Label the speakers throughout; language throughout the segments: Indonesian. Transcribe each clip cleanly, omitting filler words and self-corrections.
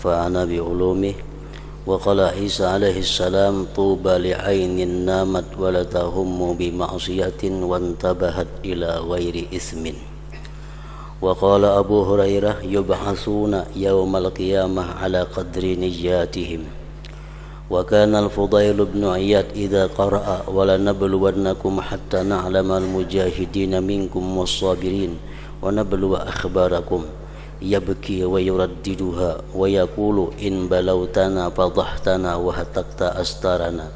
Speaker 1: ونفعنا بعلومه. وقال عيسى عليه السلام طوبى لعين نامت ولا تهم بمعصية وانتبهت إلى غير إثم. وقال أبو هريرة يبعثون يوم القيامة على قدر نياتهم. وكان الفضيل بن عياض إذا قرأ ولنبلونكم حتى نعلم المجاهدين منكم والصابرين ونبلو أخباركم يبكي ويرددها ويقول إن بلوتنا فضحتنا وهتكت أستارنا.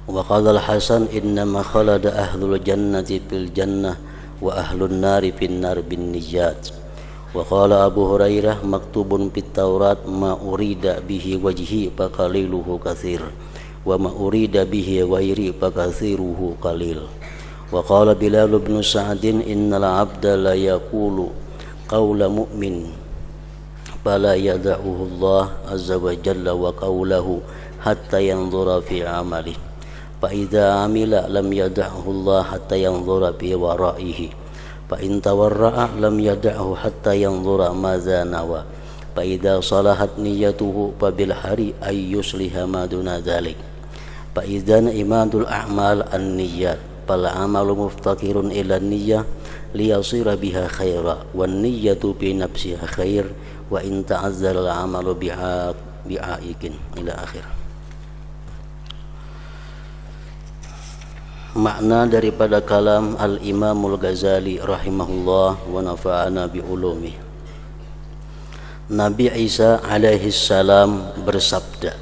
Speaker 1: وقال الحسن إنما خلد أهل الجنة في الجنة وأهل النار في النار بالنيات. وقال أبو هريرة مكتوب في التوراة ما أريد به وجهي فقليله كثير وما أريد به غيري فكثيره قليل. وقال بلال بن سعد إن العبد لا يقول قول مؤمن فلا يدعه الله عز وجل وقوله حتى ينظر في عمله فإذا عمل لم يدعه الله حتى ينظر في ورائه فإن تورع لم يدعه حتى ينظر ماذا نوى فإذا صلحت نيته فبالحري أن يصلح ما دون ذلك فإذا إماد الأعمال النيات فالعمل مفتقر إلى النية ليصير بها خيرا والنية بنفسها خير وإن تعذر العمل بعائق إلى آخر. Makna daripada kalam Al-Imamul Ghazali rahimahullah wa nafa'ana bi'ulumih. Nabi Isa alaihi salam bersabda,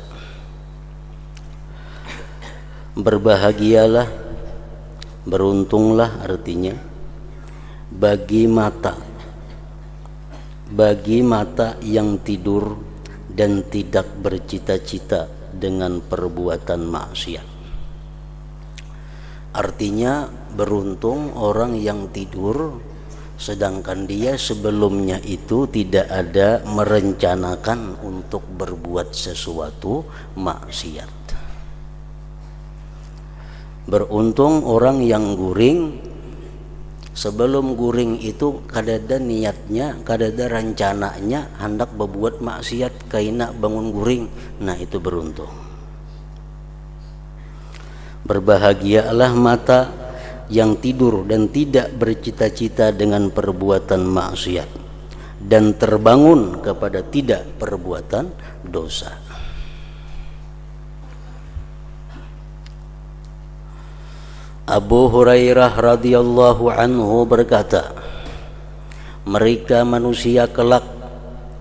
Speaker 1: berbahagialah, beruntunglah artinya bagi mata yang tidur dan tidak bercita-cita dengan perbuatan maksiat. Artinya beruntung orang yang tidur sedangkan dia sebelumnya itu tidak ada merencanakan untuk berbuat sesuatu maksiat. Beruntung orang yang guring sebelum guring itu kadada niatnya, kadada rencananya hendak berbuat maksiat kaina bangun guring. Nah itu beruntung. Berbahagialah mata yang tidur dan tidak bercita-cita dengan perbuatan maksiat dan terbangun kepada tidak perbuatan dosa. Abu Hurairah radhiyallahu anhu berkata, mereka manusia kelak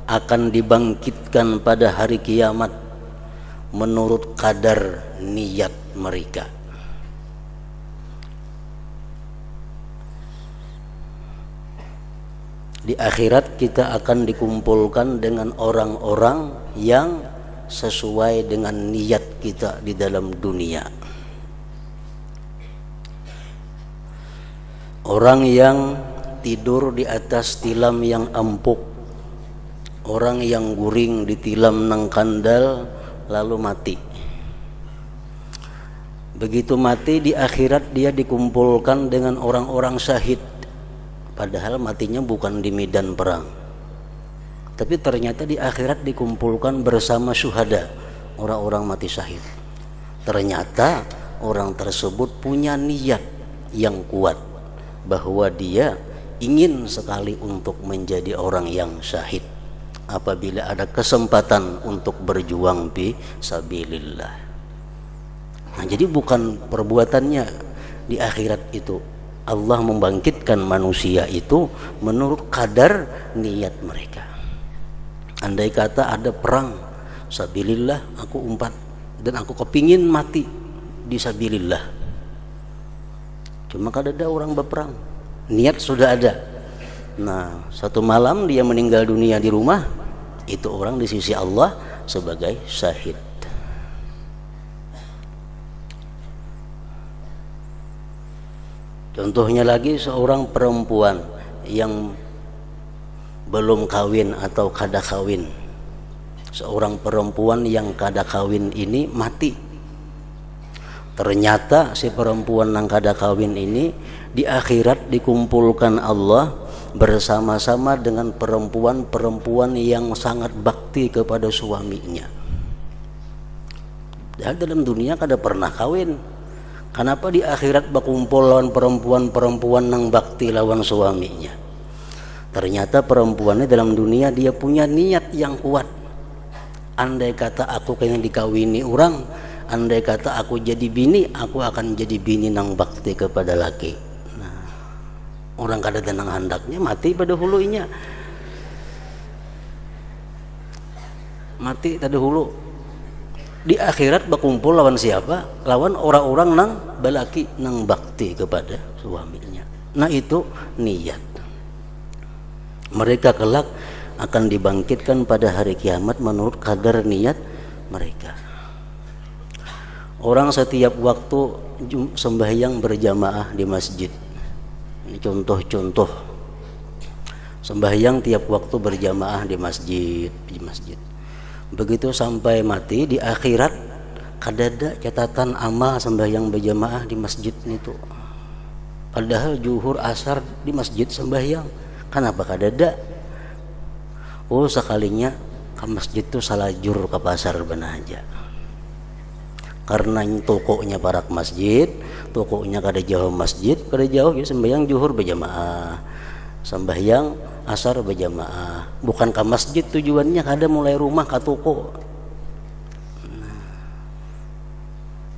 Speaker 1: akan dibangkitkan pada hari kiamat menurut kadar niat mereka. Di akhirat kita akan dikumpulkan dengan orang-orang yang sesuai dengan niat kita di dalam dunia. Orang yang tidur di atas tilam yang empuk, orang yang guring di tilam nang kandal lalu mati. Begitu mati di akhirat dia dikumpulkan dengan orang-orang syahid. Padahal matinya bukan di medan perang. Tapi ternyata di akhirat dikumpulkan bersama syuhada, orang-orang mati syahid. Ternyata orang tersebut punya niat yang kuat bahwa dia ingin sekali untuk menjadi orang yang syahid apabila ada kesempatan untuk berjuang fi sabilillah. Nah, jadi bukan perbuatannya di akhirat itu. Allah membangkitkan manusia itu menurut kadar niat mereka. Andai kata ada perang sabilillah, aku umpat dan aku kepingin mati di sabilillah. Cuma kada ada orang berperang, niat sudah ada. Nah, satu malam dia meninggal dunia di rumah, itu orang di sisi Allah sebagai syahid. Contohnya lagi seorang perempuan yang belum kawin atau kada kawin. Seorang perempuan yang kada kawin ini mati. Ternyata si perempuan yang kada kawin ini di akhirat dikumpulkan Allah bersama-sama dengan perempuan-perempuan yang sangat bakti kepada suaminya. Dan dalam dunia kada pernah kawin. Kenapa di akhirat berkumpul lawan perempuan-perempuan yang bakti lawan suaminya? Ternyata perempuannya dalam dunia dia punya niat yang kuat. Andai kata aku kayaknya dikawini orang, andai kata aku jadi bini, aku akan jadi bini nang bakti kepada laki. Nah, orang kada tenang handaknya mati pada hulunya. Mati pada hulu. Di akhirat berkumpul lawan siapa? Lawan orang-orang nang balaki nang bakti kepada suaminya. Nah itu niat. Mereka kelak akan dibangkitkan pada hari kiamat menurut kadar niat mereka. Orang setiap waktu sembahyang berjamaah di masjid. Ini contoh-contoh. Sembahyang tiap waktu berjamaah di masjid. Begitu sampai mati di akhirat kadada catatan amal sembahyang berjamaah di masjid itu. Padahal zuhur asar di masjid sembahyang. Kenapa kadada? Oh sekalinya ke masjid tuh salajur ke pasar benar aja. Karena tokonya parak masjid, tokonya kada jauh masjid, kada jauh ya sembahyang zuhur berjamaah. Sembahyang asar berjamaah, bukan ke masjid tujuannya, kada mulai rumah ke toko.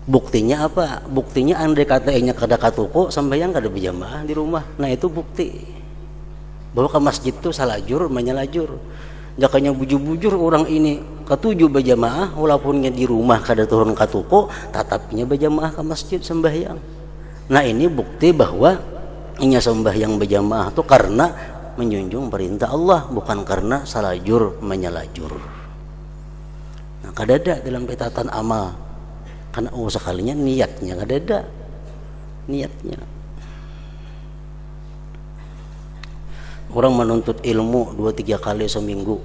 Speaker 1: Buktinya apa? Buktinya andai katanya kada ke toko, sembahyang kada berjamaah di rumah. Nah itu bukti bahwa ke masjid tuh salajur menyalajur. Jakanya bujur-bujur orang ini ketujuh berjamaah, walaupunnya di rumah kada turun ke toko, tatapnya berjamaah ke masjid sembahyang. Nah ini bukti bahwa inya sembahyang berjamaah itu karena menjunjung perintah Allah, bukan karena salajur menyalajur. Nah kadada dalam catatan amal, karena sekalinya niatnya kadada niatnya. Orang menuntut ilmu 2-3 kali seminggu,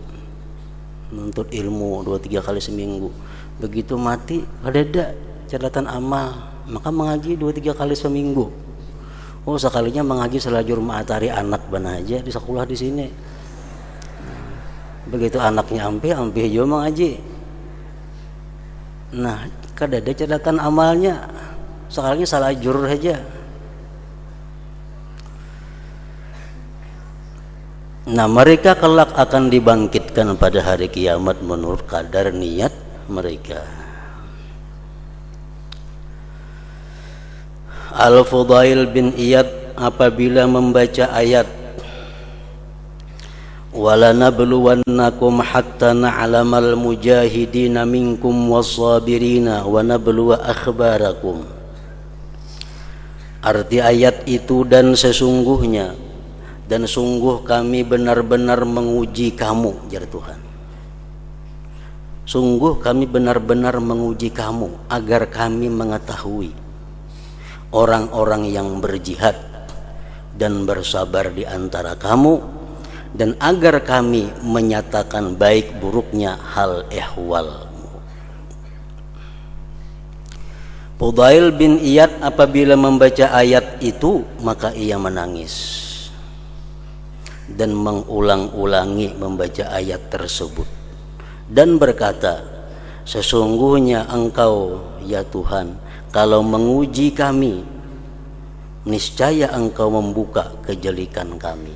Speaker 1: menuntut ilmu 2-3 kali seminggu, begitu mati kadada catatan amal, maka mengaji 2-3 kali seminggu. Oh sekalinya mengaji selajur ma'atari anak bana aja di sekolah di sini. Begitu anaknya ampe juga mengaji. Nah kadada catatan amalnya, sekalinya selajur saja. Nah mereka kelak akan dibangkitkan pada hari kiamat menurut kadar niat mereka. Al-Fudail bin Iyad apabila membaca ayat walanabluwannakum hatta na'lamal mujahidina minkum was-sabirina wa nabluwa akhbarakum, arti ayat itu dan sesungguhnya dan sungguh kami benar-benar menguji kamu, jar Tuhan. Sungguh kami benar-benar menguji kamu agar kami mengetahui orang-orang yang berjihad dan bersabar di antara kamu, dan agar kami menyatakan baik buruknya hal ehwalmu. Fudail bin Iyad apabila membaca ayat itu maka ia menangis dan mengulang-ulangi membaca ayat tersebut dan berkata, sesungguhnya Engkau ya Tuhan kalau menguji kami, niscaya Engkau membuka kejelikan kami.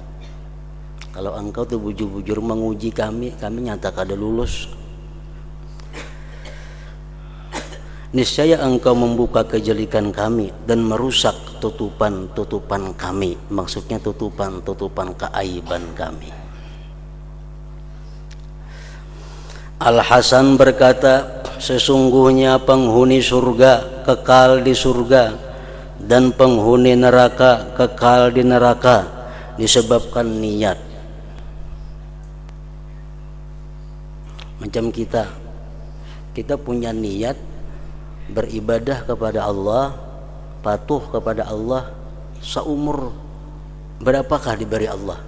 Speaker 1: Kalau Engkau tuh bujur-bujur menguji kami, kami nyata kada lulus. Niscaya Engkau membuka kejelikan kami dan merusak tutupan-tutupan kami. Maksudnya tutupan-tutupan keaiban kami. Al-Hasan berkata, sesungguhnya penghuni surga kekal di surga dan penghuni neraka kekal di neraka disebabkan niat. Macam kita punya niat beribadah kepada Allah, patuh kepada Allah seumur berapakah diberi Allah.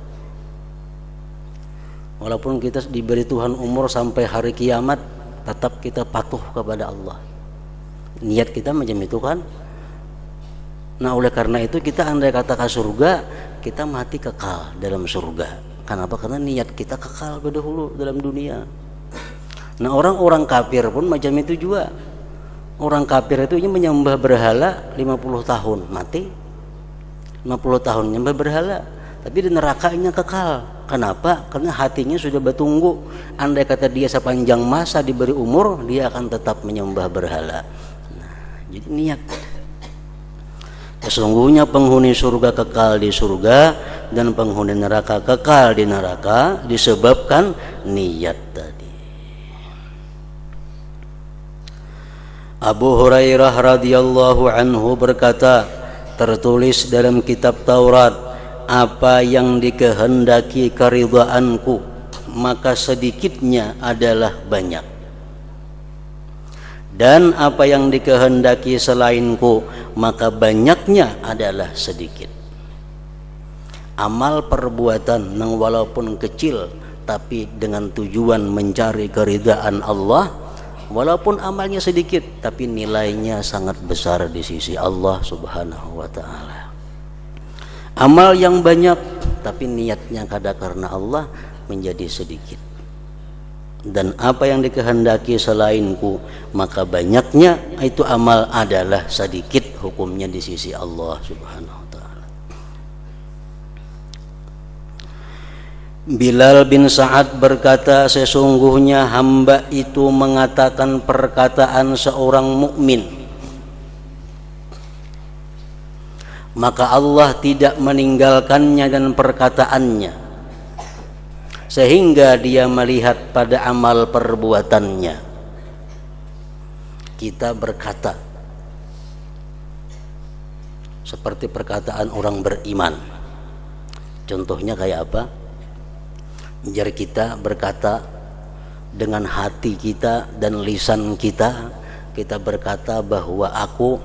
Speaker 1: Walaupun kita diberi Tuhan umur sampai hari kiamat, tetap kita patuh kepada Allah. Niat kita macam itu kan. Nah oleh karena itu kita andai kata ke surga, kita mati kekal dalam surga. Kenapa? Karena niat kita kekal dahulu dalam dunia. Nah, orang-orang kafir pun macam itu juga. Orang kafir itu menyembah berhala 50 tahun, mati 50 tahun menyembah berhala, tapi di nerakanya kekal. Kenapa? Karena hatinya sudah bertunggu. Andai kata dia sepanjang masa diberi umur, dia akan tetap menyembah berhala. Nah, jadi niat. Sesungguhnya penghuni surga kekal di surga dan penghuni neraka kekal di neraka disebabkan niat tadi. Abu Hurairah radhiyallahu anhu berkata, tertulis dalam kitab Taurat, apa yang dikehendaki keridhaanku maka sedikitnya adalah banyak, dan apa yang dikehendaki selainku maka banyaknya adalah sedikit. Amal perbuatan yang walaupun kecil tapi dengan tujuan mencari keridhaan Allah, walaupun amalnya sedikit tapi nilainya sangat besar di sisi Allah Subhanahu wa taala. Amal yang banyak tapi niatnya kada karena Allah menjadi sedikit. Dan apa yang dikehendaki selainku maka banyaknya itu amal adalah sedikit hukumnya di sisi Allah Subhanahu wa taala. Bilal bin Sa'ad berkata, sesungguhnya hamba itu mengatakan perkataan seorang mukmin, maka Allah tidak meninggalkannya dan perkataannya, sehingga dia melihat pada amal perbuatannya. Kita berkata seperti perkataan orang beriman. Contohnya kayak apa? Jar kita berkata dengan hati kita dan lisan kita, kita berkata bahwa aku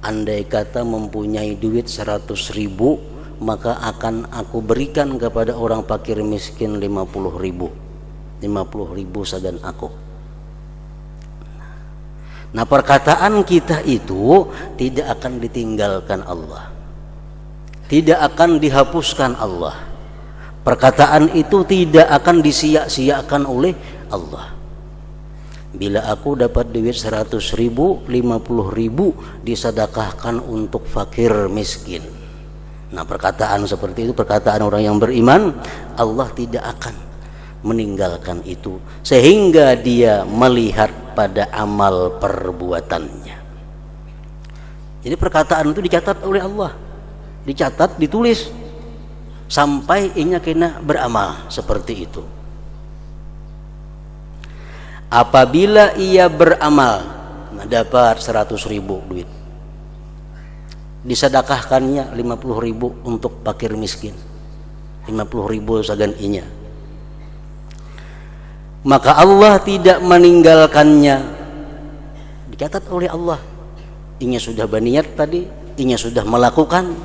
Speaker 1: andai kata mempunyai duit 100.000, maka akan aku berikan kepada orang fakir miskin 50.000 sadan aku. Nah, perkataan kita itu tidak akan ditinggalkan Allah, tidak akan dihapuskan Allah. Perkataan itu tidak akan disia-siakan oleh Allah. Bila aku dapat duit 100.000, 50.000 disedekahkan untuk fakir miskin. Nah, perkataan seperti itu perkataan orang yang beriman. Allah tidak akan meninggalkan itu sehingga dia melihat pada amal perbuatannya. Jadi perkataan itu dicatat oleh Allah, dicatat, ditulis sampai inya kena beramal seperti itu. Apabila ia beramal, nah dapat 100.000 duit, disedekahkannya 50.000 untuk fakir miskin, 50.000 sagan inya, maka Allah tidak meninggalkannya. Dicatat oleh Allah. Inya sudah berniat tadi, inya sudah melakukan,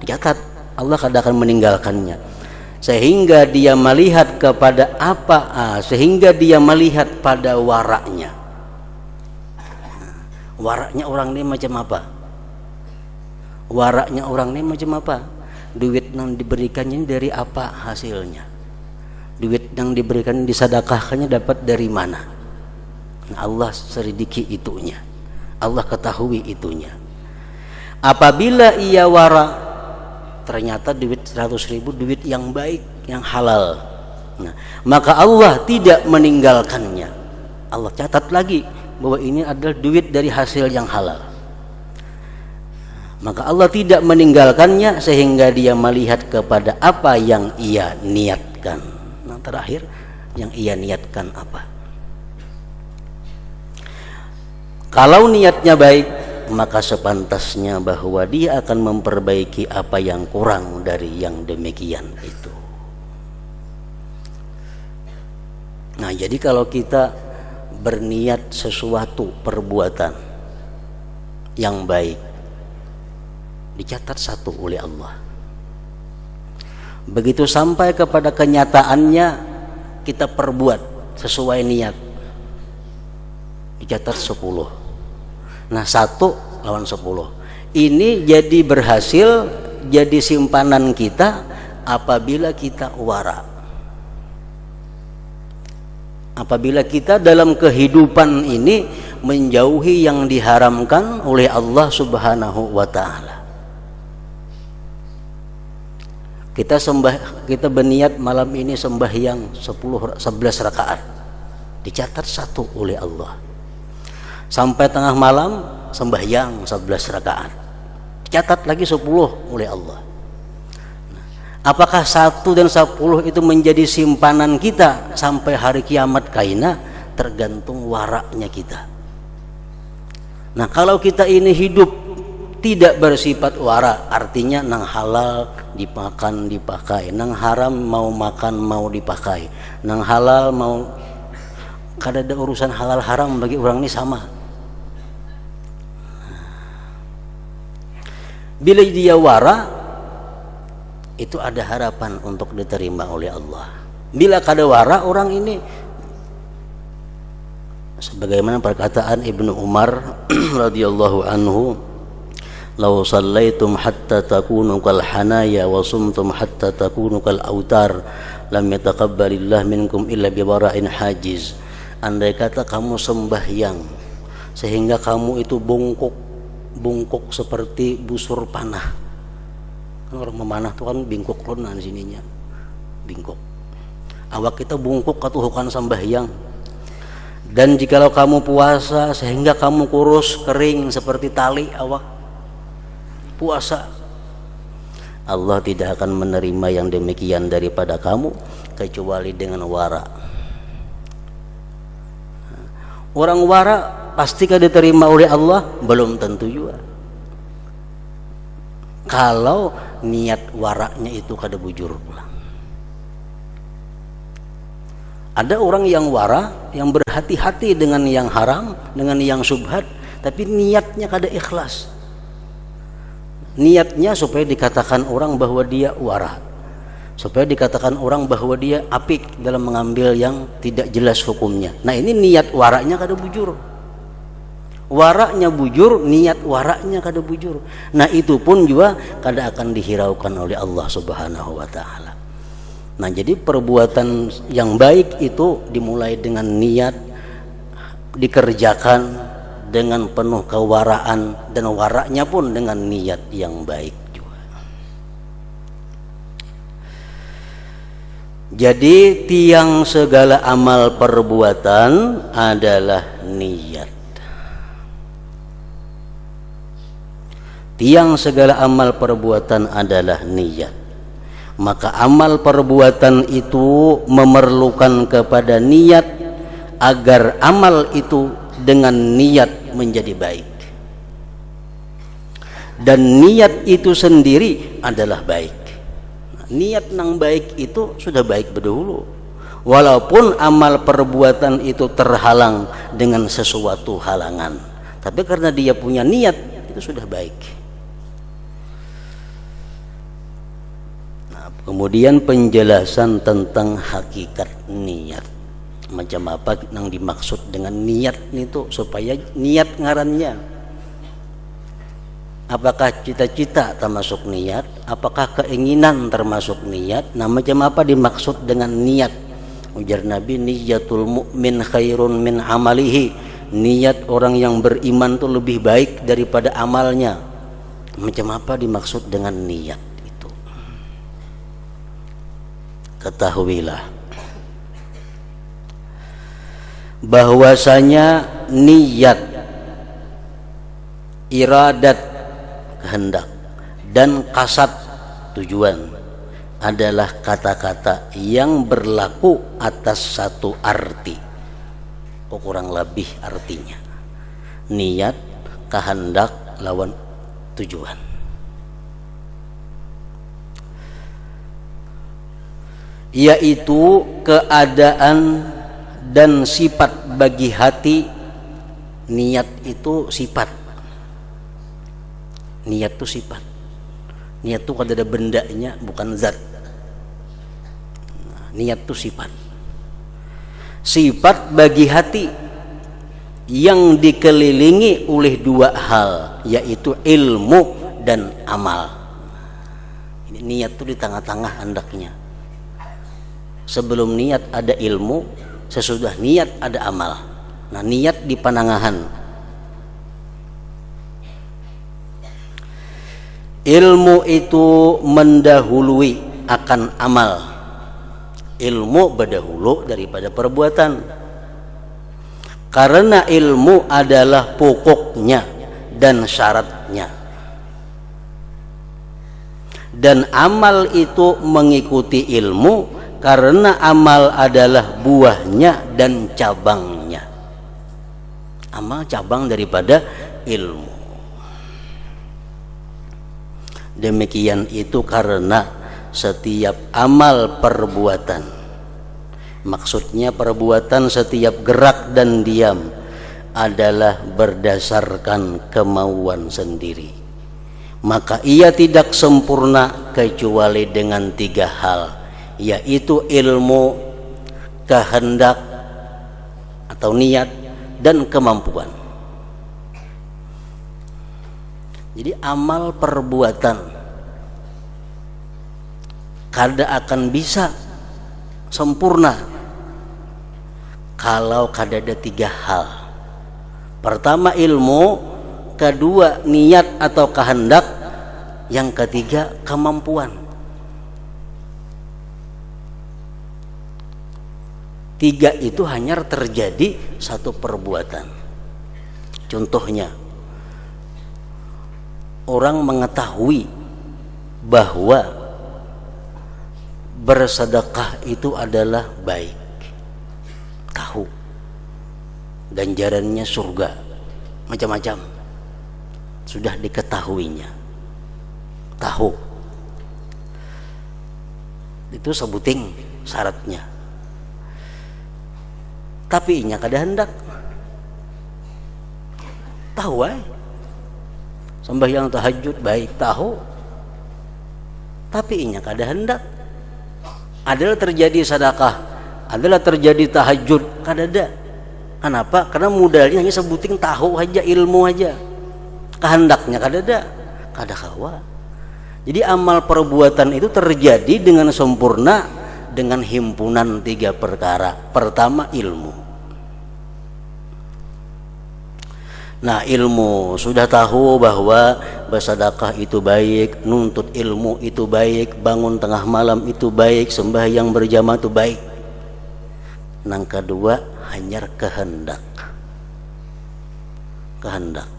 Speaker 1: dicatat. Allah kada akan meninggalkannya sehingga dia melihat kepada sehingga dia melihat pada waraknya. Waraknya orang ini macam apa? Waraknya orang ini macam apa? Duit yang diberikannya dari apa hasilnya? Duit yang diberikan disedekahkannya dapat dari mana? Nah, Allah selidiki itunya, Allah ketahui itunya. Apabila ia wara, ternyata duit 100.000 duit yang baik, yang halal, nah, maka Allah tidak meninggalkannya. Allah catat lagi bahwa ini adalah duit dari hasil yang halal, maka Allah tidak meninggalkannya sehingga dia melihat kepada apa yang ia niatkan. Nah, terakhir yang ia niatkan apa? Kalau niatnya baik, maka sepantasnya bahwa dia akan memperbaiki apa yang kurang dari yang demikian itu. Nah, jadi kalau kita berniat sesuatu perbuatan yang baik, dicatat satu oleh Allah. Begitu sampai kepada kenyataannya, kita perbuat sesuai niat, dicatat 10. Nah, 1 lawan 10 ini jadi berhasil jadi simpanan kita apabila kita wara. Apabila kita dalam kehidupan ini menjauhi yang diharamkan oleh Allah Subhanahu wa taala. Kita berniat malam ini sembahyang 11 rakaat. Dicatat 1 oleh Allah. Sampai tengah malam sembahyang 11 rakaat. Dicatat lagi 10 oleh Allah. Apakah 1 dan 10 itu menjadi simpanan kita sampai hari kiamat kaina? Tergantung waraknya kita. Nah, kalau kita ini hidup tidak bersifat wara, artinya nang halal dimakan dipakai, nang haram mau makan mau dipakai, nang halal mau, kada ada urusan halal haram bagi orang ini sama. Bila dia wara, itu ada harapan untuk diterima oleh Allah. Bila kada wara, orang ini sebagaimana perkataan Ibnu Umar radhiyallahu anhu, "Law sallaitum hatta takunu kal hanaya wa sumtum hatta takunu kal autar lam yataqabbalillah minkum illa bi wara'in hajiz." Andai kata kamu sembahyang sehingga kamu itu bungkuk seperti busur panah. Orang memanah itu kan bingkuk lonan sininya. Bingkuk. Awak kita bungkuk katuhukan sembahyang. Dan jikalau kamu puasa sehingga kamu kurus kering seperti tali awak puasa, Allah tidak akan menerima yang demikian daripada kamu kecuali dengan wara. Orang wara pastikah diterima oleh Allah? Belum tentu juga. Kalau niat waraknya itu kada bujur pulang. Ada orang yang wara, yang berhati-hati dengan yang haram, dengan yang syubhat, tapi niatnya kada ikhlas. Niatnya supaya dikatakan orang bahwa dia wara, supaya dikatakan orang bahwa dia apik dalam mengambil yang tidak jelas hukumnya. Nah, ini niat waraknya kada bujur. Waraknya bujur, niat waraknya kada bujur. Nah, itu pun juga kada akan dihiraukan oleh Allah Subhanahu wa taala. Nah, jadi perbuatan yang baik itu dimulai dengan niat, dikerjakan dengan penuh kewaraan, dan waraknya pun dengan niat yang baik juga. Jadi tiang segala amal perbuatan adalah niat. Tiang segala amal perbuatan adalah niat. Maka amal perbuatan itu memerlukan kepada niat agar amal itu dengan niat menjadi baik. Dan niat itu sendiri adalah baik. Niat nang baik itu sudah baik berdahulu. Walaupun amal perbuatan itu terhalang dengan sesuatu halangan, tapi karena dia punya niat itu sudah baik. Nah, kemudian penjelasan tentang hakikat niat. Macam apa yang dimaksud dengan niat itu, supaya niat ngarannya. Apakah cita-cita termasuk niat? Apakah keinginan termasuk niat? Nah, macam apa dimaksud dengan niat? Ujar Nabi, niyatul mu'min khairun min amalihi. Niat orang yang beriman itu lebih baik daripada amalnya. Macam apa dimaksud dengan niat itu? Ketahuilah bahwasanya niat, iradat, kehendak, dan kasat, tujuan, adalah kata-kata yang berlaku atas satu arti, kurang lebih artinya. Niat, kehendak, lawan tujuan. Yaitu keadaan dan sifat bagi hati. Niat itu sifat. Niat itu sifat. Niat itu kada ada bendanya, bukan zat. Nah, niat itu sifat. Sifat bagi hati yang dikelilingi oleh dua hal, yaitu ilmu dan amal. Ini niat tuh di tengah-tengah hendaknya. Sebelum niat ada ilmu, sesudah niat ada amal. Nah, niat di panangahan. Ilmu itu mendahului akan amal. Ilmu berdahulu daripada perbuatan. Karena ilmu adalah pokoknya dan syaratnya. Dan amal itu mengikuti ilmu karena amal adalah buahnya dan cabangnya. Amal cabang daripada ilmu. Demikian itu karena setiap amal perbuatan, maksudnya perbuatan setiap gerak dan diam adalah berdasarkan kemauan sendiri. Maka ia tidak sempurna kecuali dengan 3 hal, yaitu ilmu, kehendak atau niat, dan kemampuan. Jadi amal perbuatan kada akan bisa sempurna kalau kada ada 3 hal. Pertama ilmu, kedua niat atau kehendak, yang ketiga kemampuan. 3 itu hanya terjadi satu perbuatan. Contohnya, orang mengetahui bahwa bersedekah itu adalah baik, tahu ganjarannya surga, macam-macam sudah diketahuinya, tahu itu sebuting syaratnya, tapi inya kada hendak, tahu sembahyang tahajud baik, tahu, tapi inya kada hendak. Adalah terjadi sedekah, adalah terjadi tahajud, kada ada. Kenapa? Karena modalnya hanya sebuting tahu aja, ilmu aja. Kehendaknya kada ada, kada kawa. Jadi amal perbuatan itu terjadi dengan sempurna dengan himpunan 3 perkara. Pertama ilmu. Nah, ilmu sudah tahu bahwa bersedekah itu baik, nuntut ilmu itu baik, bangun tengah malam itu baik, sembahyang berjamaah itu baik. Yang kedua hanya kehendak. Kehendak.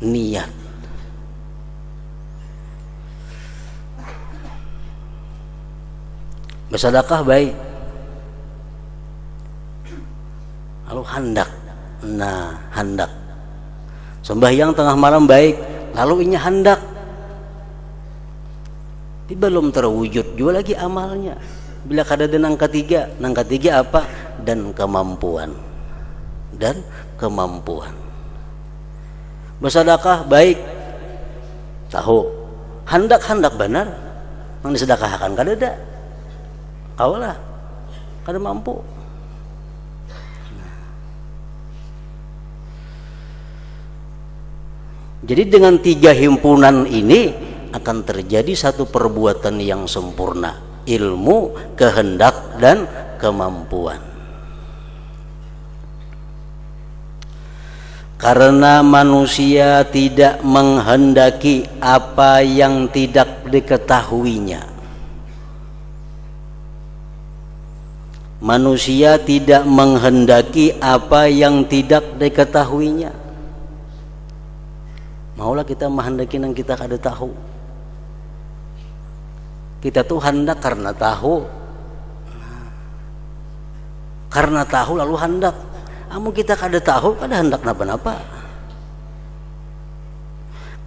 Speaker 1: Niat. Bersedekah baik. Lalu hendak. Nah, hendak. Sembahyang tengah malam baik, lalu inya hendak. Tapi belum terwujud juga lagi amalnya. Bila kada ada nang ketiga apa? Dan kemampuan. Dan kemampuan. Bersedekah baik, tahu. Hendak benar, yang disedekahkan kada ada. Kaulah, kada mampu. Jadi dengan 3 himpunan ini akan terjadi satu perbuatan yang sempurna. Ilmu, kehendak, dan kemampuan. Karena manusia tidak menghendaki apa yang tidak diketahuinya. Manusia tidak menghendaki apa yang tidak diketahuinya. Maulah kita menghendaki yang kita kada tahu. Kita tuh hendak karena tahu. Karena tahu lalu hendak. Amun kita kada tahu, kada hendak napa-napa.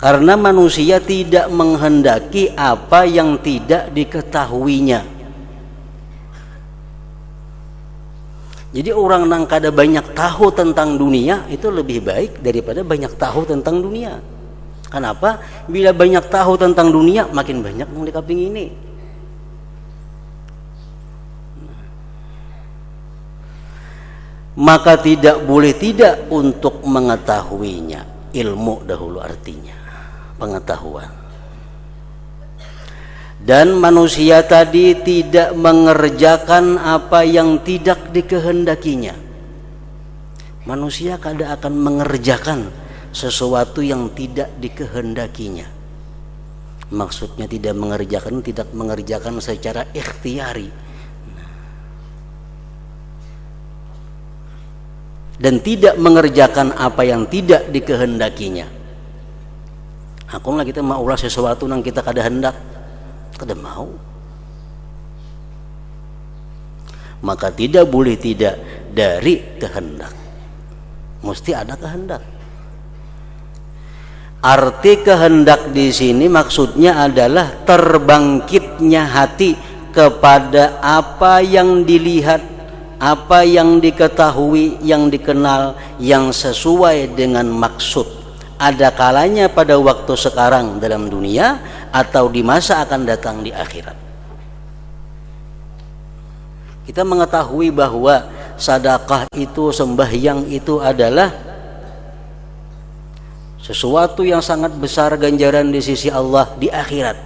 Speaker 1: Karena manusia tidak menghendaki apa yang tidak diketahuinya. Jadi orang yang kada banyak tahu tentang dunia itu lebih baik daripada banyak tahu tentang dunia. Kenapa? Bila banyak tahu tentang dunia, makin banyak yang dikaping ini. Maka tidak boleh tidak untuk mengetahuinya. Ilmu dahulu artinya. pengetahuan. Dan manusia tadi tidak mengerjakan apa yang tidak dikehendakinya. Manusia kadang akan mengerjakan sesuatu yang tidak dikehendakinya. Maksudnya tidak mengerjakan secara ikhtiari. Dan tidak mengerjakan apa yang tidak dikehendakinya. Hakumlah kita mau ulah sesuatu yang kita kada hendak, kada mau. Maka tidak boleh tidak dari kehendak. Mesti ada kehendak. Arti kehendak di sini maksudnya adalah terbangkitnya hati kepada apa yang dilihat, apa yang diketahui, yang dikenal, yang sesuai dengan maksud. Ada kalanya pada waktu sekarang dalam dunia atau di masa akan datang di akhirat. Kita mengetahui bahwa sedekah itu, sembahyang itu adalah sesuatu yang sangat besar ganjaran di sisi Allah di akhirat.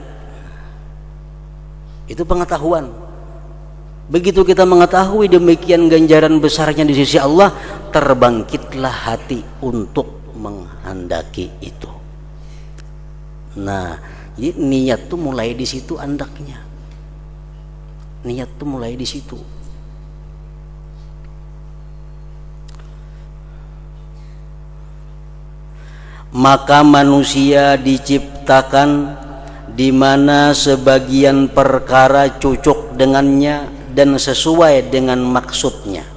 Speaker 1: Itu pengetahuan. Begitu kita mengetahui demikian ganjaran besarnya di sisi Allah, terbangkitlah hati untuk menghendaki itu. Nah, niat tuh mulai di situ andaknya. Niat tuh mulai di situ. Maka manusia diciptakan di mana sebagian perkara cocok dengannya dan sesuai dengan maksudnya.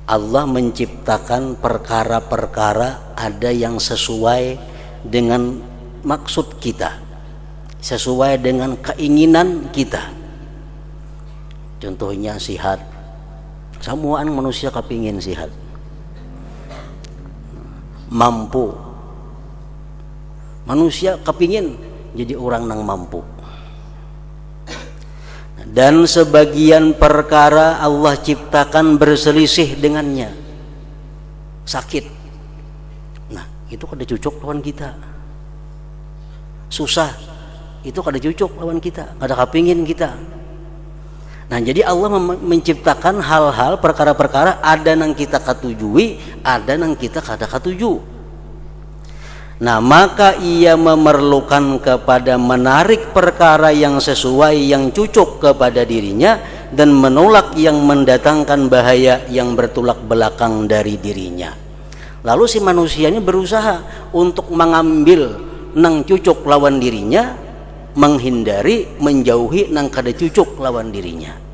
Speaker 1: Allah menciptakan perkara-perkara ada yang sesuai dengan maksud kita, sesuai dengan keinginan kita. Contohnya sihat. Semuaan manusia kepingin sihat. Mampu, manusia kepingin jadi orang yang mampu. Dan sebagian perkara Allah ciptakan berselisih dengannya, sakit. Nah, itu kada cocok lawan kita. Susah, itu kada cocok lawan kita, kada kepingin kita. Nah, jadi Allah menciptakan hal-hal, perkara-perkara ada yang kita katujui, ada yang kita kada katuju. Nah, maka ia memerlukan kepada menarik perkara yang sesuai, yang cocok kepada dirinya, dan menolak yang mendatangkan bahaya yang bertolak belakang dari dirinya. Lalu si manusia ini berusaha untuk mengambil nang cocok lawan dirinya, menghindari, menjauhi nang kada cocok lawan dirinya.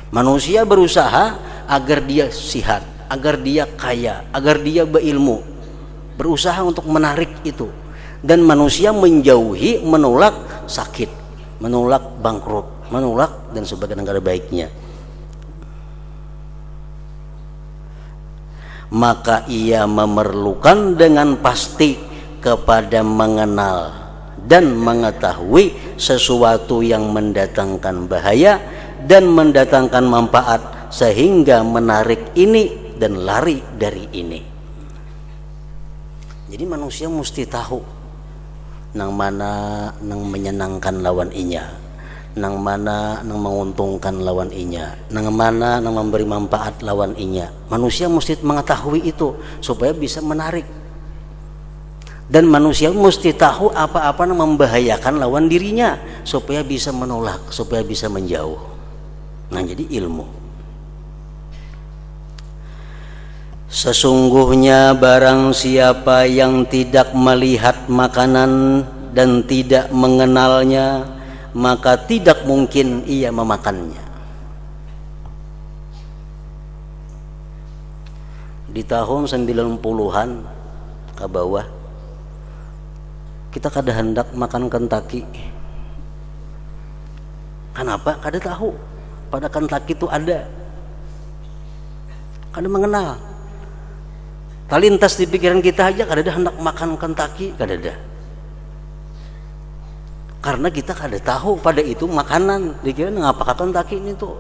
Speaker 1: Manusia berusaha agar dia sehat, agar dia kaya, agar dia berilmu, berusaha untuk menarik itu. Dan manusia menjauhi, menolak sakit, menolak bangkrut, menolak dan sebagainya negara baiknya. Maka ia memerlukan dengan pasti kepada mengenal dan mengetahui sesuatu yang mendatangkan bahaya dan mendatangkan manfaat, sehingga menarik ini dan lari dari ini. Jadi manusia mesti tahu nang mana nang menyenangkan lawan inya, nang mana nang menguntungkan lawan inya, nang mana nang memberi manfaat lawan inya. Manusia mesti mengetahui itu supaya bisa menarik. Dan manusia mesti tahu apa-apa yang membahayakan lawan dirinya supaya bisa menolak, supaya bisa menjauh. Nah, jadi ilmu. Sesungguhnya barang siapa yang tidak melihat makanan dan tidak mengenalnya, maka tidak mungkin ia memakannya. Di tahun 90-an ke bawah, kita kada hendak makan Kentucky. Kenapa? Kada tahu pada Kentucky itu ada, kada mengenal. Talintas di pikiran kita aja kada ada hendak makan Kentucky, kada ada. Karena kita kada tahu pada itu makanan, dikira ngapakah Kentucky ini tuh.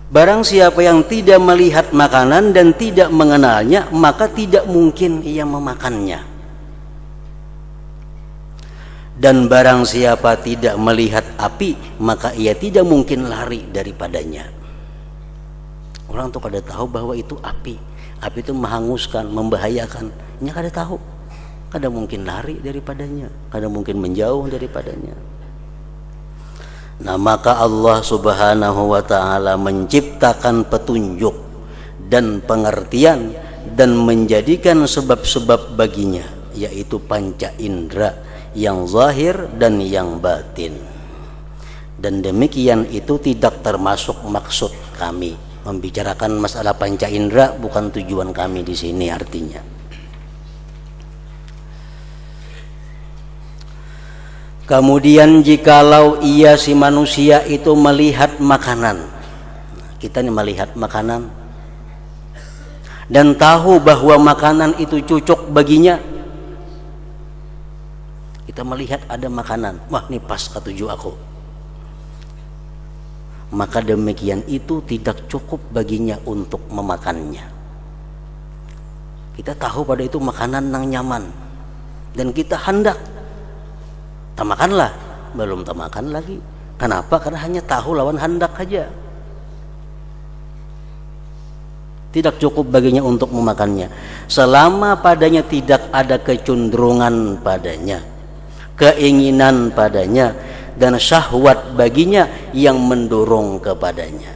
Speaker 1: Barang siapa yang tidak melihat makanan dan tidak mengenalnya, maka tidak mungkin ia memakannya. Dan barang siapa tidak melihat api, maka ia tidak mungkin lari daripadanya. Orang tuh kada tahu bahwa itu api. Api itu menghanguskan, membahayakan. Nya kada tahu. Kada mungkin lari daripadanya, kada mungkin menjauh daripadanya. Nah, maka Allah Subhanahu wa ta'ala menciptakan petunjuk dan pengertian dan menjadikan sebab-sebab baginya, yaitu panca indera yang zahir dan yang batin. Dan demikian itu tidak termasuk maksud kami membicarakan masalah panca indera, bukan tujuan kami di sini artinya. Kemudian jikalau ia si manusia itu melihat makanan, kita nih melihat makanan dan tahu bahwa makanan itu cocok baginya. Kita melihat ada makanan, wah ini pas ketujuh aku. Maka demikian itu tidak cukup baginya untuk memakannya. Kita tahu pada itu makanan yang nyaman dan kita hendak tamakanlah, belum tamakan lagi. Kenapa? Karena hanya tahu lawan hendak saja. Tidak cukup baginya untuk memakannya. Selama padanya tidak ada kecenderungan padanya, keinginan padanya, dan syahwat baginya yang mendorong kepadanya.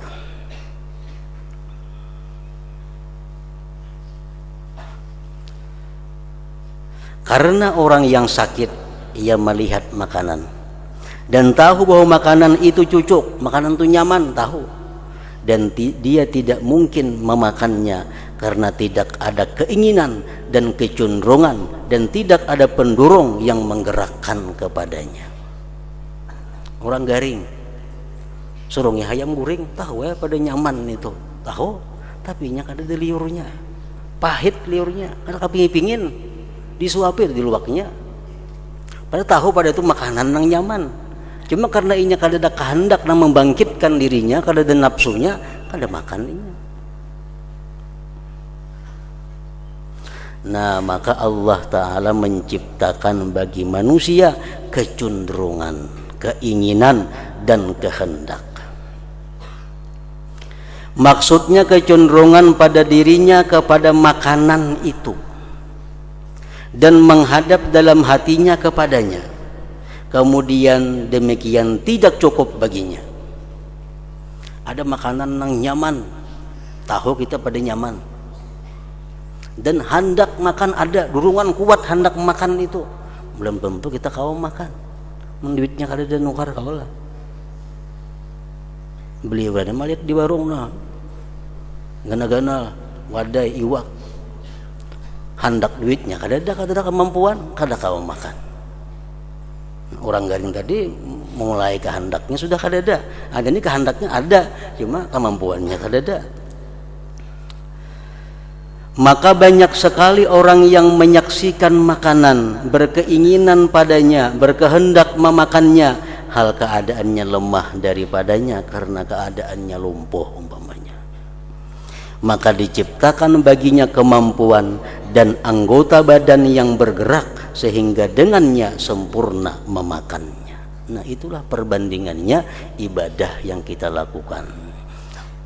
Speaker 1: Karena orang yang sakit, ia melihat makanan dan tahu bahwa makanan itu cocok, makanan itu nyaman, tahu, dan dia tidak mungkin memakannya karena tidak ada keinginan dan kecenderungan dan tidak ada pendorong yang menggerakkan kepadanya. Orang garing suruhnya ayam goreng, tahu ya pada nyaman itu, tahu, tapi nya kada ada liurnya, pahit liurnya, karena kepingin disuapir di luaknya. Padahal tahu pada itu makanan yang nyaman, cuma karena inya kada ada kehendak yang membangkitkan dirinya, kada ada nafsunya, kada makan inya. Nah, maka Allah Ta'ala menciptakan bagi manusia kecenderungan, keinginan, dan kehendak. Maksudnya kecenderungan pada dirinya kepada makanan itu dan menghadap dalam hatinya kepadanya. Kemudian demikian tidak cukup baginya. Ada makanan yang nyaman, tahu kita pada nyaman, dan hendak makan ada, dorongan kuat hendak makan itu, belum tentu kita kau makan. Duitnya kada ada nukar kau lah. Beli berada melihat di warung nah, gana-gana wadai iwak, hendak duitnya kada ada kemampuan, kada kau makan. Orang garing tadi mulai kehendaknya sudah kada ada. Ada ini kehendaknya ada, cuma kemampuannya kada ada. Maka banyak sekali orang yang menyaksikan makanan, berkeinginan padanya, berkehendak memakannya, hal keadaannya lemah daripadanya karena keadaannya lumpuh umpamanya. Maka diciptakan baginya kemampuan dan anggota badan yang bergerak sehingga dengannya sempurna memakannya. Nah, itulah perbandingannya ibadah yang kita lakukan.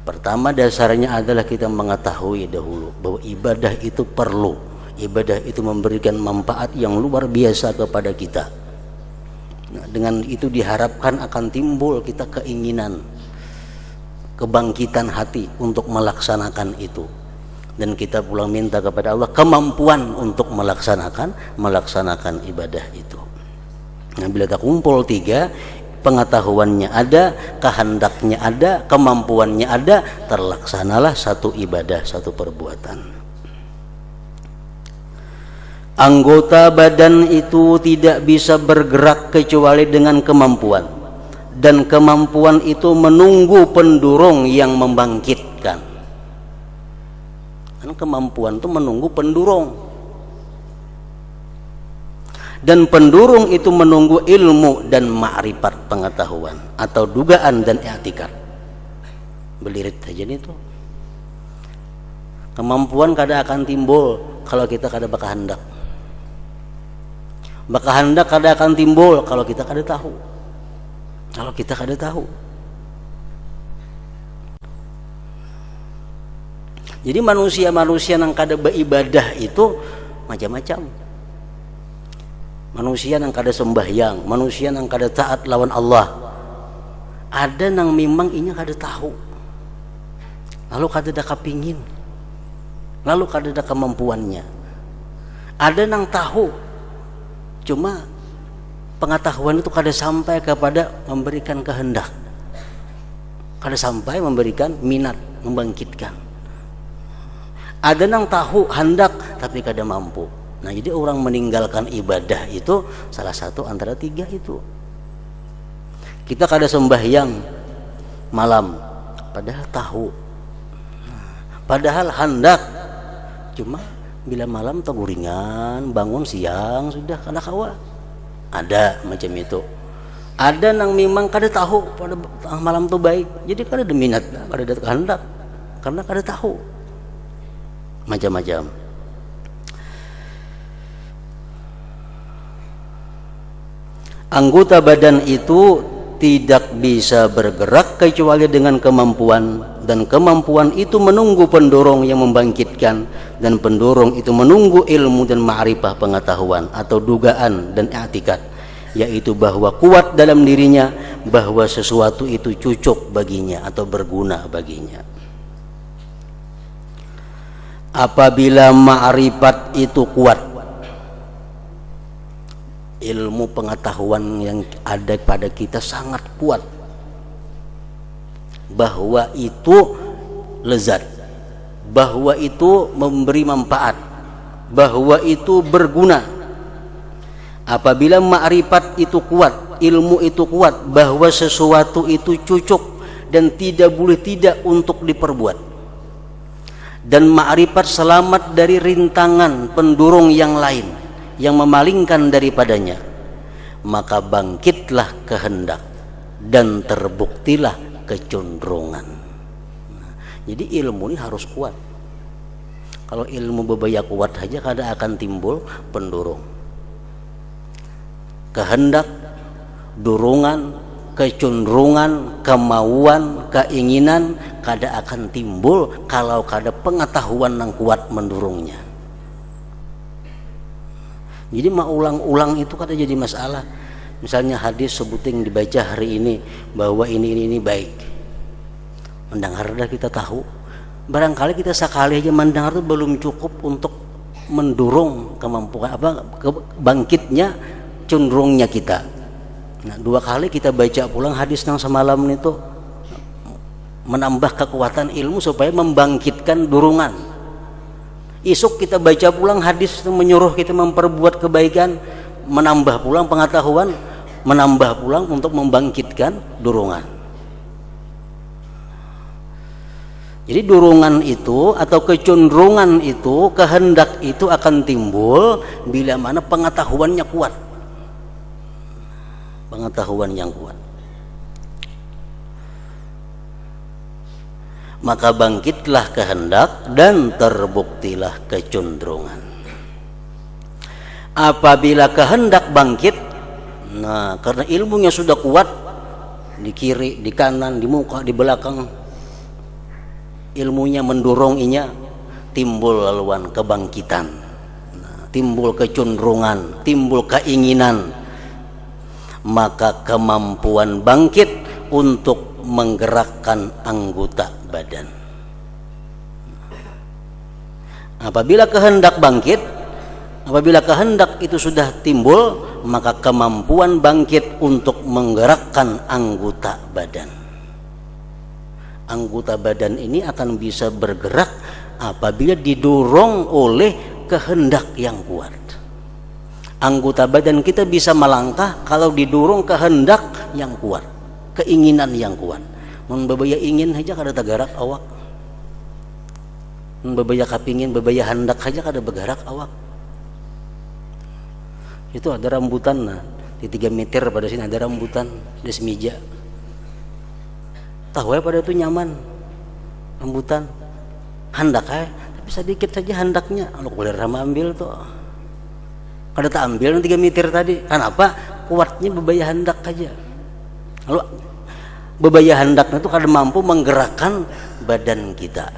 Speaker 1: Pertama dasarnya adalah kita mengetahui dahulu bahwa ibadah itu perlu, ibadah itu memberikan manfaat yang luar biasa kepada kita. Nah, dengan itu diharapkan akan timbul kita keinginan, kebangkitan hati untuk melaksanakan itu, dan kita pulang minta kepada Allah kemampuan untuk melaksanakan ibadah itu. Nah, bila kita kumpul tiga, pengetahuannya ada, kehendaknya ada, kemampuannya ada, terlaksanalah satu ibadah, satu perbuatan. Anggota badan itu tidak bisa bergerak kecuali dengan kemampuan, dan kemampuan itu menunggu pendorong yang membangkitkan. Karena kemampuan itu menunggu pendorong, dan pendorong itu menunggu ilmu dan ma'rifat, pengetahuan atau dugaan dan i'tikad. belirit aja nih tuh. Kemampuan kada akan timbul kalau kita kada bakahandak. Bakahandak kada akan timbul kalau kita kada tahu. Kalau kita kada tahu. Jadi manusia-manusia yang kada beribadah itu macam-macam. Manusia yang kada sembahyang, manusia yang kada taat lawan Allah. Ada nang memang inya kada tahu. Lalu kada ada kapingin. Lalu kada ada kemampuannya. Ada nang tahu, cuma pengetahuan itu kada sampai kepada memberikan kehendak, kada sampai memberikan minat, membangkitkan. Ada nang tahu hendak tapi kada mampu. Nah, jadi orang meninggalkan ibadah itu salah satu antara tiga itu. Kita kada sembahyang malam, padahal tahu, padahal hendak, cuma bila malam teguringan, bangun siang sudah kada kawa. Ada macam itu. Ada nang memang kada tahu pada malam tu baik, jadi kada ada minat, kada ada kehendak karena kada tahu. Macam-macam. Anggota badan itu tidak bisa bergerak kecuali dengan kemampuan, dan kemampuan itu menunggu pendorong yang membangkitkan, dan pendorong itu menunggu ilmu dan ma'rifah, pengetahuan atau dugaan dan i'tikad, yaitu bahwa kuat dalam dirinya, bahwa sesuatu itu cocok baginya atau berguna baginya. Apabila ma'rifat itu kuat, ilmu pengetahuan yang ada pada kita sangat kuat, bahwa itu lezat, bahwa itu memberi manfaat, bahwa itu berguna. Apabila ma'rifat itu kuat, ilmu itu kuat, bahwa sesuatu itu cocok dan tidak boleh tidak untuk diperbuat, dan ma'rifat selamat dari rintangan pendorong yang lain yang memalingkan daripadanya, maka bangkitlah kehendak dan terbuktilah kecenderungan. Jadi ilmu ini harus kuat. Kalau ilmu bebaya kuat saja kada akan timbul pendorong. Kehendak, dorongan, kecenderungan, kemauan, keinginan kada akan timbul kalau kada pengetahuan yang kuat mendorongnya. Jadi mau ulang-ulang itu kada jadi masalah. Misalnya hadis sebuting dibaca hari ini bahwa ini baik, mendengar dah kita tahu. Barangkali kita sekali aja mendengar itu belum cukup untuk mendorong kemampuan bangkitnya cenderungnya kita. Nah, 2 kali kita baca pulang hadis yang semalam itu menambah kekuatan ilmu supaya membangkitkan dorongan. Esok kita baca pulang hadis yang menyuruh kita memperbuat kebaikan, menambah pulang pengetahuan, menambah pulang untuk membangkitkan dorongan. Jadi dorongan itu atau kecenderungan itu, kehendak itu akan timbul bila mana pengetahuannya kuat. Pengetahuan yang kuat. Maka bangkitlah kehendak dan terbuktilah kecenderungan. Apabila kehendak bangkit, nah karena ilmunya sudah kuat, di kiri, di kanan, di muka, di belakang, ilmunya mendorong inya, timbul laluan kebangkitan, nah, timbul kecenderungan, timbul keinginan, maka kemampuan bangkit untuk menggerakkan anggota badan. Apabila kehendak bangkit, apabila kehendak itu sudah timbul, maka kemampuan bangkit untuk menggerakkan anggota badan. Anggota badan ini akan bisa bergerak apabila didorong oleh kehendak yang kuat. Anggota badan kita bisa melangkah kalau didorong kehendak yang kuat, keinginan yang kuat. Mun bebaya ingin saja kada tagarak awak. Mun bebaya kapingin, bebaya hendak saja kada bergerak awak. Itu ada rambutan, nah, di 3 meter pada sini ada rambutan di semeja. Tahu ya pada itu nyaman. Rambutan handak tapi sedikit saja handaknya. Kalau kuliah sama ambil tuh. Kada tak ambil 3 meter tadi. Kenapa? Kuatnya bebaya handak aja. Lalu bebaya handaknya itu kada mampu menggerakkan badan kita.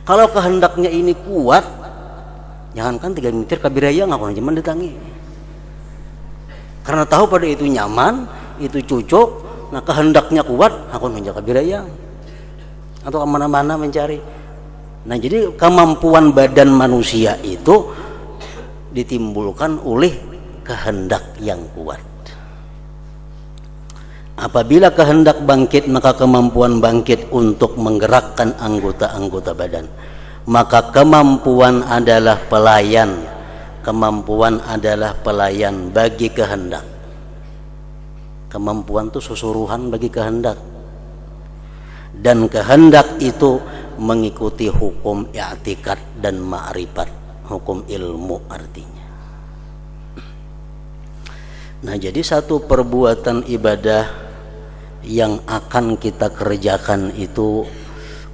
Speaker 1: Kalau kehendaknya ini kuat, jangankan 3 meter kabiraya ngaku aja mendatangi. Karena tahu pada itu nyaman, itu cocok, nah kehendaknya kuat, aku menjaga kabiraya. Atau kemana-mana mencari. Nah jadi kemampuan badan manusia itu ditimbulkan oleh kehendak yang kuat. Apabila kehendak bangkit, maka kemampuan bangkit untuk menggerakkan anggota-anggota badan. Maka kemampuan adalah pelayan. Kemampuan adalah pelayan bagi kehendak. Kemampuan itu susuruhan bagi kehendak. Dan kehendak itu mengikuti hukum i'tikad dan ma'rifat, hukum ilmu artinya. Nah jadi satu perbuatan ibadah yang akan kita kerjakan itu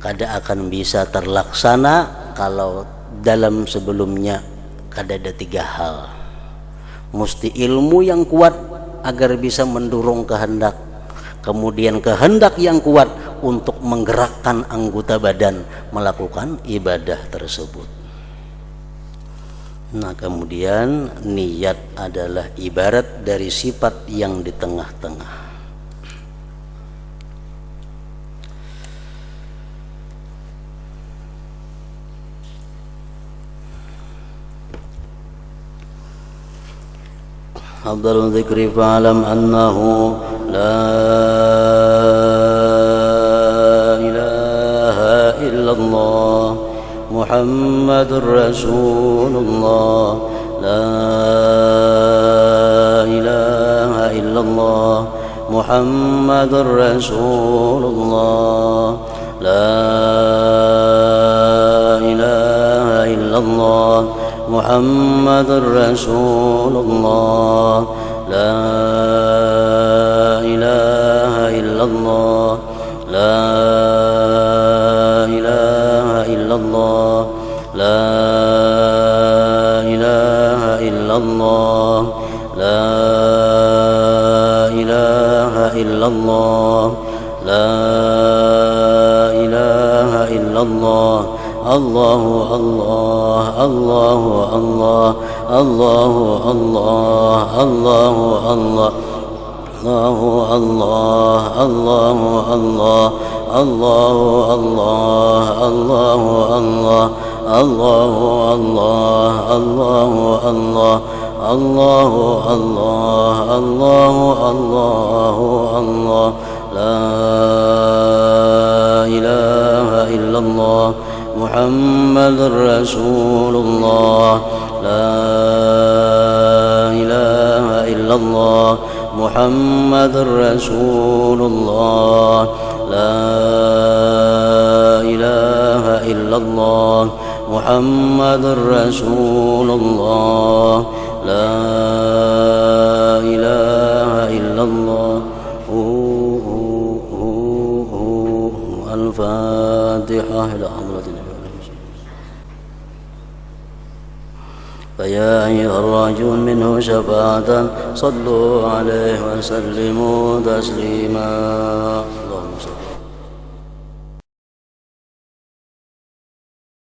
Speaker 1: kada akan bisa terlaksana kalau dalam sebelumnya kada ada 3 hal. Mesti ilmu yang kuat agar bisa mendorong kehendak, kemudian kehendak yang kuat untuk menggerakkan anggota badan melakukan ibadah tersebut. Nah kemudian niat adalah ibarat dari sifat yang di tengah-tengah. Afdalul dzikri fa'lam annahu la ilaha illallah Muhammadur Rasulullah la ilaha illallah Muhammadur Rasulullah la ilaha illallah Muhammadur Rasulullah la ilaha illallah la ilaha illallah la ilaha illallah la ilaha illallah la ilaha illallah Allahu Allah Allahu Allah Allahu Allah Allahu Allah Allahu Allah Allahu Allah Allahu Allah Allahu Allah Allahu Allah Allahu Allah Allahu Allah Allahu Allahu Allah la ilaha illallah Muhammadur Rasulullah la ilaha illallah Muhammadur Rasulullah la ilaha illallah Muhammadur Rasulullah la ilaha illallah Al-Fatihah ila hadratin فيا أيها الراجون منه شفاعة صلوا عليه وسلموا تسليما